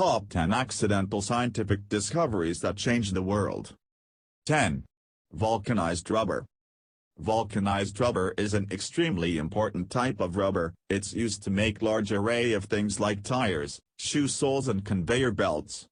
Top 10 Accidental Scientific Discoveries That Changed the World. 10. Vulcanized rubber. Vulcanized rubber is an extremely important type of rubber. It's used to make large array of things like tires, shoe soles and conveyor belts.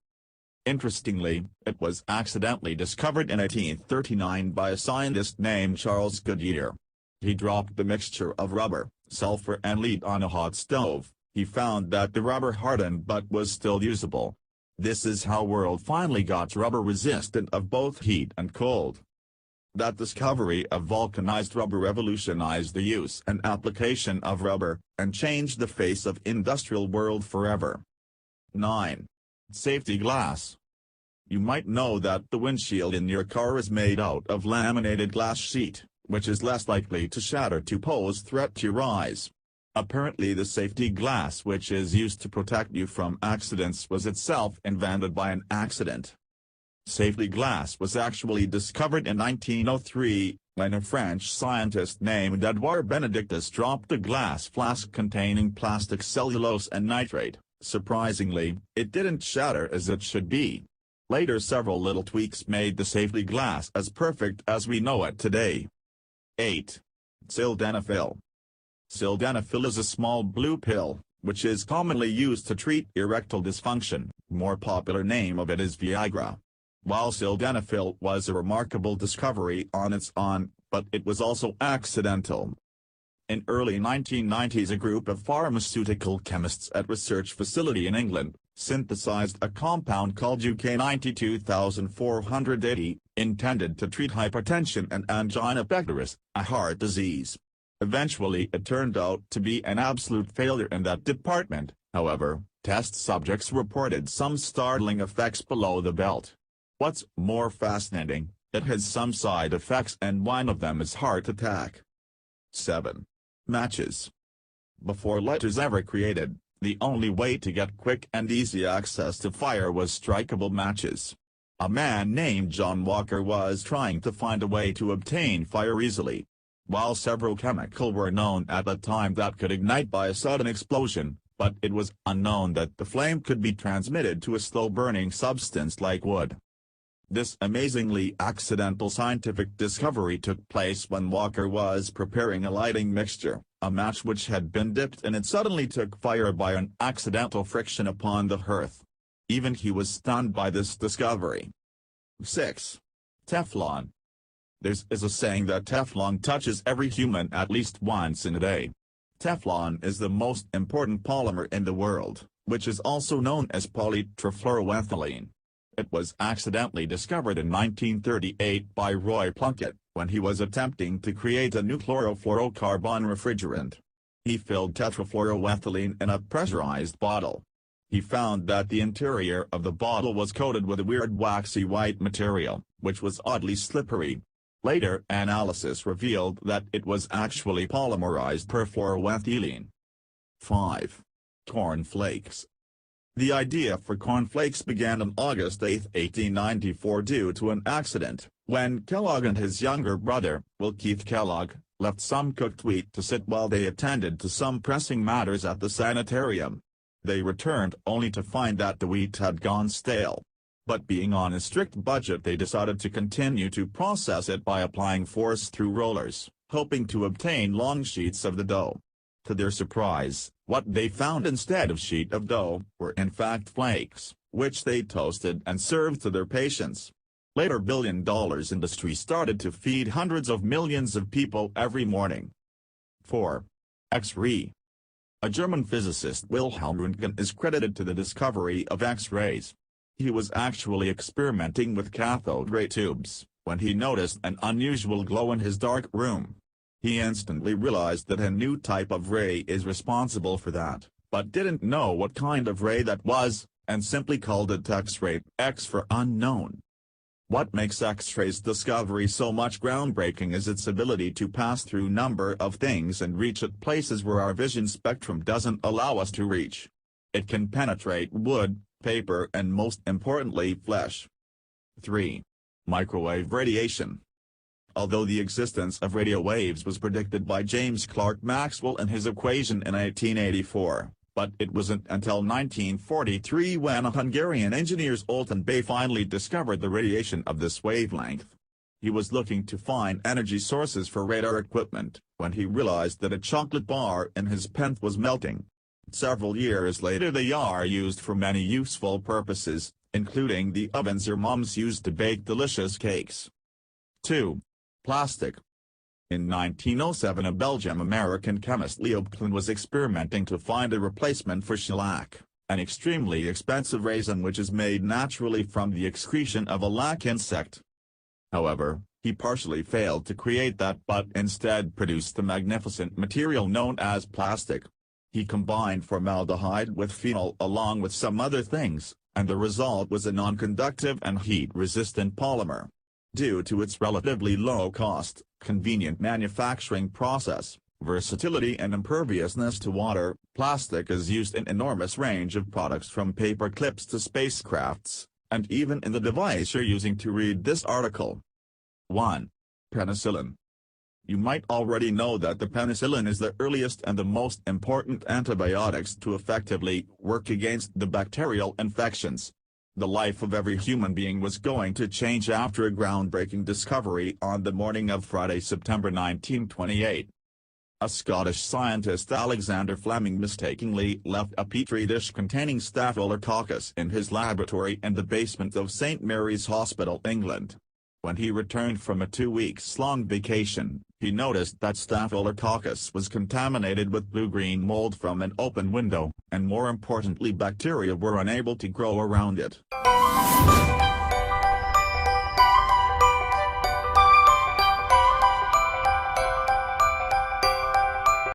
Interestingly, it was accidentally discovered in 1839 by a scientist named Charles Goodyear. He dropped the mixture of rubber, sulfur and lead on a hot stove. He found that the rubber hardened but was still usable. This is how the world finally got rubber resistant of both heat and cold. That discovery of vulcanized rubber revolutionized the use and application of rubber, and changed the face of industrial world forever. 9. Safety glass. You might know that the windshield in your car is made out of laminated glass sheet, which is less likely to shatter to pose threat to your eyes. Apparently the safety glass which is used to protect you from accidents was itself invented by an accident. Safety glass was actually discovered in 1903, when a French scientist named Edouard Benedictus dropped a glass flask containing plastic cellulose and nitrate. Surprisingly, it didn't shatter as it should be. Later several little tweaks made the safety glass as perfect as we know it today. 8. Sildenafil. Sildenafil is a small blue pill, which is commonly used to treat erectile dysfunction. More popular name of it is Viagra. While sildenafil was a remarkable discovery on its own, but it was also accidental. In early 1990s a group of pharmaceutical chemists at research facility in England, synthesized a compound called UK 92480, intended to treat hypertension and angina pectoris, a heart disease. Eventually it turned out to be an absolute failure in that department. However, test subjects reported some startling effects below the belt. What's more fascinating, it has some side effects and one of them is heart attack. 7. Matches. Before lighters ever created, the only way to get quick and easy access to fire was strikeable matches. A man named John Walker was trying to find a way to obtain fire easily. While several chemicals were known at the time that could ignite by a sudden explosion, but it was unknown that the flame could be transmitted to a slow-burning substance like wood. This amazingly accidental scientific discovery took place when Walker was preparing a lighting mixture. A match which had been dipped in it suddenly took fire by an accidental friction upon the hearth. Even he was stunned by this discovery. 6. Teflon. There is a saying that Teflon touches every human at least once in a day. Teflon is the most important polymer in the world, which is also known as polytrifluoroethylene. It was accidentally discovered in 1938 by Roy Plunkett, when he was attempting to create a new chlorofluorocarbon refrigerant. He filled tetrafluoroethylene in a pressurized bottle. He found that the interior of the bottle was coated with a weird waxy white material, which was oddly slippery. Later analysis revealed that it was actually polymerized perfluoroethylene. 5. Corn flakes. The idea for cornflakes began on August 8, 1894 due to an accident, when Kellogg and his younger brother, Will Keith Kellogg, left some cooked wheat to sit while they attended to some pressing matters at the sanitarium. They returned only to find that the wheat had gone stale. But being on a strict budget they decided to continue to process it by applying force through rollers, hoping to obtain long sheets of the dough. To their surprise, what they found instead of sheet of dough were in fact flakes, which they toasted and served to their patients. Later billion-dollar industry started to feed hundreds of millions of people every morning. 4. X-ray. A German physicist Wilhelm Röntgen is credited to the discovery of X-rays. He was actually experimenting with cathode ray tubes, when he noticed an unusual glow in his dark room. He instantly realized that a new type of ray is responsible for that, but didn't know what kind of ray that was, and simply called it X-ray, X for unknown. What makes X-ray's discovery so much groundbreaking is its ability to pass through a number of things and reach at places where our vision spectrum doesn't allow us to reach. It can penetrate wood, paper and most importantly flesh. 3. Microwave radiation. Although the existence of radio waves was predicted by James Clerk Maxwell in his equation in 1884, but it wasn't until 1943 when Hungarian engineer Zoltán Bay finally discovered the radiation of this wavelength. He was looking to find energy sources for radar equipment, when he realized that a chocolate bar in his pen was melting. Several years later they are used for many useful purposes, including the ovens your moms used to bake delicious cakes. 2. Plastic. In 1907 a Belgian-American chemist Leo Klein was experimenting to find a replacement for shellac, an extremely expensive resin which is made naturally from the excretion of a lac insect. However, he partially failed to create that but instead produced the magnificent material known as plastic. He combined formaldehyde with phenol along with some other things, and the result was a non-conductive and heat-resistant polymer. Due to its relatively low cost, convenient manufacturing process, versatility and imperviousness to water, plastic is used in enormous range of products from paper clips to spacecrafts, and even in the device you're using to read this article. 1. Penicillin. You might already know that the penicillin is the earliest and the most important antibiotics to effectively work against the bacterial infections. The life of every human being was going to change after a groundbreaking discovery on the morning of Friday, September 1928. A Scottish scientist Alexander Fleming mistakenly left a petri dish containing Staphylococcus in his laboratory in the basement of St. Mary's Hospital, England. When he returned from a 2-week-long vacation, he noticed that Staphylococcus was contaminated with blue-green mold from an open window, and more importantly bacteria were unable to grow around it.